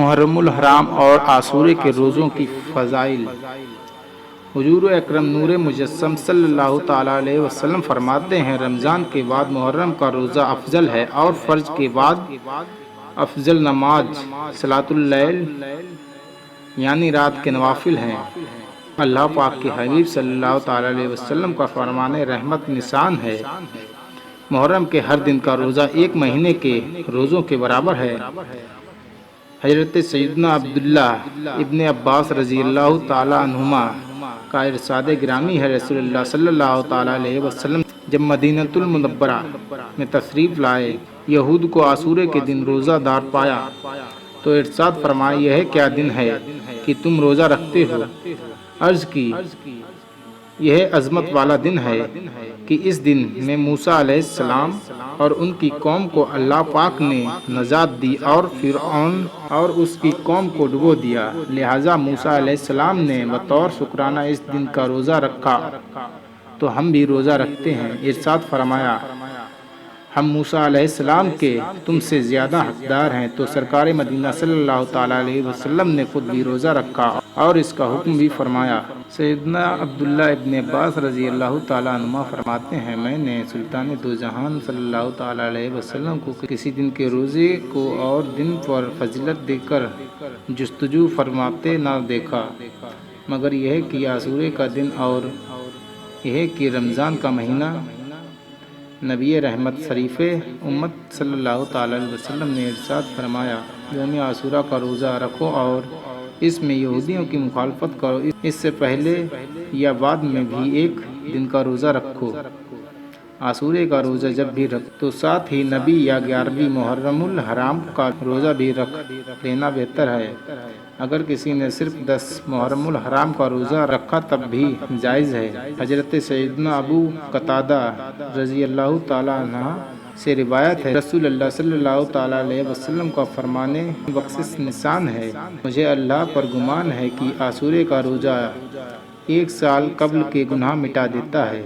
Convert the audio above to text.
محرم الحرام اور عاشورے کے روزوں کی فضائل۔ حضور اکرم نور مجسم صلی اللہ تعالیٰ علیہ وسلم فرماتے ہیں، رمضان کے بعد محرم کا روزہ افضل ہے اور فرض کے بعد افضل نماز صلاۃ اللیل یعنی رات کے نوافل ہیں۔ اللہ پاک کے حبیب صلی اللہ تعالیٰ علیہ وسلم کا فرمان رحمت نشان ہے، محرم کے ہر دن کا روزہ ایک مہینے کے روزوں کے برابر ہے۔ حضرت سیدنا عبداللہ ابن عباس رضی اللہ تعالیٰ عنہما کا ارشاد گرامی ہے، رسول اللہ صلی اللہ تعالیٰ علیہ وسلم جب مدینہ المنورہ میں تشریف لائے، یہود کو عاشورے کے دن روزہ دار پایا تو ارشاد فرمایا، یہ کیا دن ہے کہ تم روزہ رکھتے ہو؟ عرض کی، یہ عظمت والا دن ہے کہ اس دن میں موسیٰ علیہ السلام اور ان کی قوم کو اللہ پاک نے نجات دی اور فرعون اور اس کی قوم کو ڈبو دیا، لہٰذا موسیٰ علیہ السلام نے بطور شکرانہ اس دن کا روزہ رکھا تو ہم بھی روزہ رکھتے ہیں۔ ارشاد فرمایا، ہم موسیٰ علیہ السلام کے تم سے زیادہ حقدار ہیں، تو سرکار مدینہ صلی اللہ تعالیٰ علیہ وسلم نے خود بھی روزہ رکھا اور اس کا حکم بھی فرمایا۔ سیدنا عبداللہ ابن عباس رضی اللہ تعالیٰ عنہما فرماتے ہیں، میں نے سلطان دو جہان صلی اللہ تعالیٰ علیہ وسلم کو کسی دن کے روزے کو اور دن پر فضیلت دے کر جستجو فرماتے نہ دیکھا، مگر یہ کہ عاشورے کا دن اور یہ کہ رمضان کا مہینہ۔ نبی رحمت شریف امت صلی اللہ تعالیٰ علیہ وسلم نے ارشاد فرمایا، یوم عاشورہ کا روزہ رکھو اور اس میں یہودیوں کی مخالفت کرو، اس سے پہلے یا بعد میں بھی ایک دن کا روزہ رکھو۔ عاشورے کا روزہ جب بھی رکھو تو ساتھ ہی نبی یا 11ویں محرم الحرام کا روزہ بھی رکھ لینا بہتر ہے۔ اگر کسی نے صرف 10 محرم الحرام کا روزہ رکھا تب بھی جائز ہے۔ حضرت سیدنا ابو قتادہ رضی اللہ تعالیٰ عنہ سے روایت ہے، رسول اللہ صلی اللہ تعالیٰ علیہ وسلم کا فرمانے بخشش نشان ہے، مجھے اللہ پر گمان ہے کہ عاشورے کا روزہ 1 سال قبل کے گناہ مٹا دیتا ہے۔